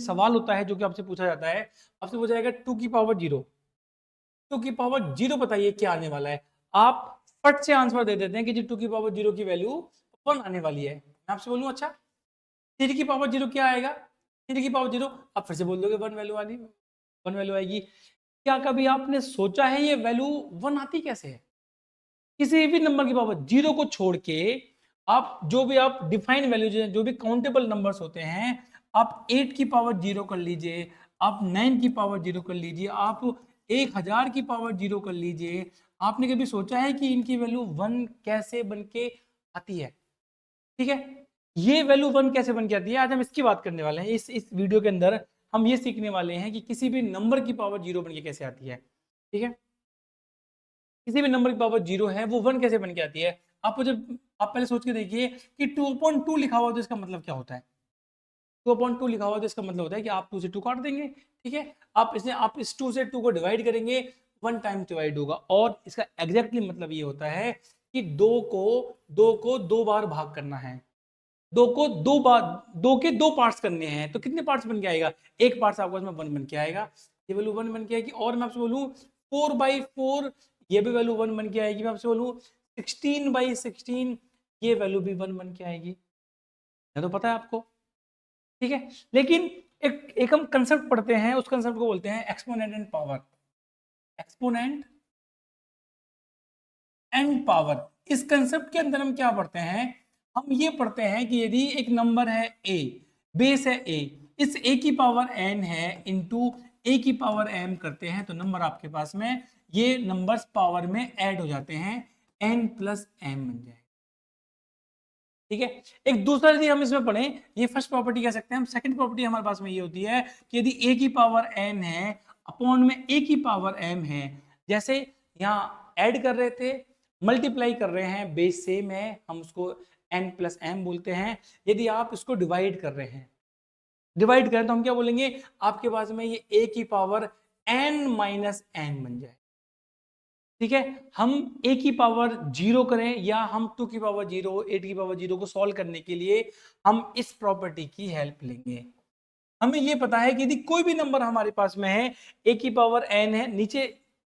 सवाल होता है जो कि आपसे पूछा जाता है, आपसे पूछा जाएगा 2 की पावर 0, 2 की पावर 0 बताइए क्या आने वाला है। आप फट से आंसर दे देते हैं कि जी 2 की पावर 0 की वैल्यू 1 आने वाली है। मैं आपसे बोलूं अच्छा 3 की पावर 0 क्या आएगा, 3 की पावर 0 आप फिर से बोल दोगे 1 वैल्यू आनी, 1 वैल्यू आएगी। क्या कभी आपने सोचा है ये वैल्यू 1 आती कैसे है? किसी भी नंबर की पावर 0 को छोड़ के आप जो भी आप डिफाइन वैल्यू जो भी काउंटेबल नंबर्स होते हैं, आप 8 की पावर 0 कर लीजिए, आप 9 की पावर 0 कर लीजिए, आप 1000 की पावर 0 कर लीजिए। आपने कभी सोचा है कि इनकी वैल्यू 1 कैसे बन के आती है? ठीक है, ये वैल्यू 1 कैसे बन के आती है, आज हम इसकी बात करने वाले हैं। इस वीडियो के अंदर हम ये सीखने वाले हैं कि किसी भी नंबर की पावर 0 बन के कैसे आती है। ठीक है, किसी भी नंबर की पावर 0 है वो 1 कैसे बन के आती है। आप जब आप पहले सोच के देखिए कि 2/2 लिखा हुआ तो इसका मतलब क्या होता है। 2/2 लिखा हुआ तो इसका मतलब होता है कि आप 2 से 2 काट देंगे। ठीक है, आप इस 2 से 2 को डिवाइड करेंगे, 1 टाइम डिवाइड होगा। और इसका एग्जैक्टली मतलब ये होता है कि 2 को 2 बार भाग करना है, 2 को 2 बार, 2 के 2 पार्ट्स करने हैं। तो कितने पार्ट्स बन के आएगा, एक पार्ट आपको इसमें 1 बन के आएगा, ये वैल्यू 1 बन के आएगी। और मैं आपसे बोलूं 4/4, ये भी वैल्यू 1 बन के आएगी। मैं आपसे बोलूं 16/16, ये वैल्यू भी 1 बन के आएगी। ये तो पता है आपको। ठीक है, लेकिन एक हम कंसेप्ट पढ़ते हैं, उस कंसेप्ट को बोलते हैं exponent and power. Exponent and power, इस कंसेप्ट के अंदर हम क्या पढ़ते हैं, हम ये पढ़ते हैं कि यदि एक नंबर है a, बेस है a, इस a की पावर n है इंटू a की पावर m करते हैं तो नंबर आपके पास में ये नंबर्स पावर में ऐड हो जाते हैं, n प्लस m बन जाए। ठीक है, एक दूसरा यदि हम इसमें पढ़ें, ये फर्स्ट प्रॉपर्टी कह सकते हैं हम। सेकंड प्रॉपर्टी हमारे पास में ये होती है कि यदि a की पावर n है अपॉन में a की पावर m है, जैसे यहाँ ऐड कर रहे थे, मल्टीप्लाई कर रहे हैं, बेस सेम है, हम उसको n प्लस m बोलते हैं। यदि आप इसको डिवाइड कर रहे हैं, डिवाइड करें तो हम क्या बोलेंगे, आपके पास में ये a की पावर n माइनस n बन जाए। ठीक है, हम a की पावर 0 करें या हम 2 की पावर 0, 8 की पावर 0 को सॉल्व करने के लिए हम इस प्रॉपर्टी की हेल्प लेंगे। हमें ये पता है कि यदि कोई भी नंबर हमारे पास में है, a की पावर n है, नीचे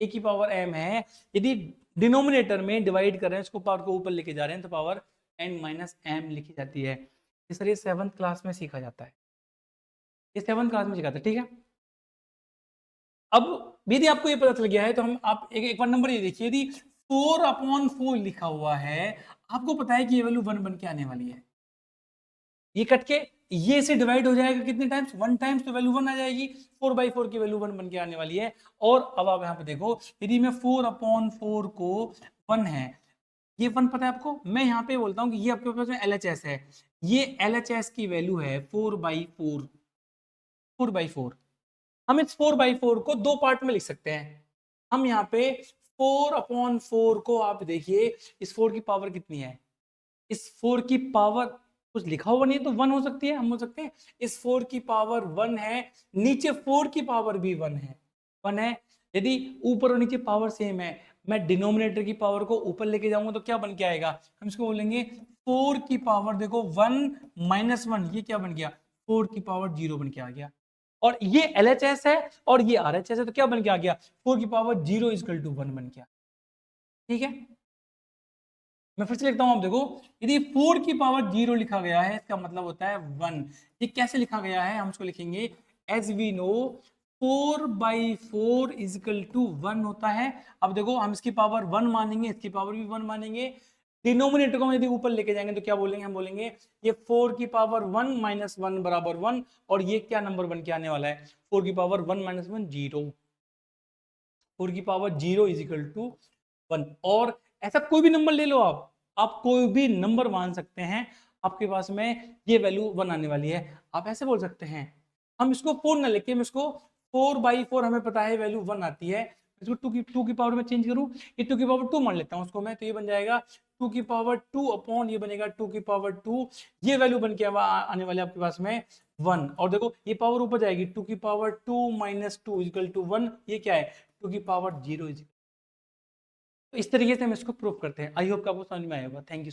a की पावर m है, यदि डिनोमिनेटर में डिवाइड कर रहे हैं, इसको पावर को ऊपर लेके जा रहे हैं तो पावर n माइनस m लिखी जाती है। इस तरह 7th क्लास में सीखा जाता है, ये 7th क्लास में सिखाते हैं। ठीक है, अब यदि आपको ये पता चल गया है तो हम आप एक बार नंबर ये देखिए, यदि 4/4 लिखा हुआ है, आपको पता है कि ये वैल्यू 1 बन के आने वाली है। ये कट के ये से डिवाइड हो जाएगा कितने टाइम्स, 1 टाइम्स, तो वैल्यू 1 आ जाएगी। 4/4 की वैल्यू 1 बन के आने वाली है। और अब आप यहाँ पे देखो, यदि मैं 4/4 को 1 है, ये 1 पता है आपको, मैं यहाँ पे बोलता हूँ कि ये आपके पास में LHS है, ये LHS की वैल्यू है 4/4, 4/4। हम इस 4/4 को दो पार्ट में लिख सकते हैं। हम यहाँ पे 4/4 को आप देखिए, इस 4 की पावर कितनी है, इस 4 की पावर कुछ लिखा हुआ नहीं है तो 1 हो सकती है, हम बोल सकते हैं इस 4 की पावर 1 है, नीचे 4 की पावर भी 1 है, 1 है। यदि ऊपर और नीचे पावर सेम है, मैं डिनोमिनेटर की पावर को ऊपर लेके जाऊंगा तो क्या बन के आएगा, हम इसको बोलेंगे 4 की पावर, देखो 1 माइनस 1, ये क्या बन गया, 4 की पावर 0 बन के आ गया। और ये LHS है और ये RHS है, तो क्या बन के आ गया, 4 की पावर 0 इक्वल टू 1 बन गया। ठीक है, मैं फिर से लिखता हूं, आप देखो, यदि 4 की पावर 0 लिखा गया है, इसका मतलब होता है 1। ये कैसे लिखा गया है, हम इसको लिखेंगे as we know 4/4 equal to 1 होता है। अब देखो, हम इसकी पावर 1 मानेंगे, इसकी पावर भी 1 मानेंगे, डिनोमिनेटर को हम यदि ऊपर लेके जाएंगे तो क्या बोलेंगे, हम बोलेंगे ये 4 की पावर 1 माइनस 1 बराबर 1। और ये क्या नंबर बन के आने वाला है, 4 की पावर 1 माइनस 1 0, 4 की पावर 0 इजिकल टू 1। और ऐसा कोई भी नंबर ले लो, आप कोई भी नंबर मान सकते हैं, आपके पास में ये वैल्यू 1 आने वाली है। आप ऐसे बोल सकते हैं, हम इसको 4 ना लेके, हम इसको 4/4 हमें पता है वैल्यू 1 आती है, इसको 2 की पावर में चेंज करूं, ये 2 की पावर 2 मान लेता हूं उसको मैं, तो ये बन जाएगा 2 की पावर 2 अपॉन ये बनेगा 2 की पावर 2, ये वैल्यू बन के आने वाले आपके पास में 1। और देखो ये पावर ऊपर जाएगी, 2 की पावर 2 माइनस 2 इक्वल टू 1, ये क्या है, 2 की पावर 0। तो इस तरीके से हम इसको प्रूव करते हैं। आई होप कि आपको समझ में आया होगा। Thank you.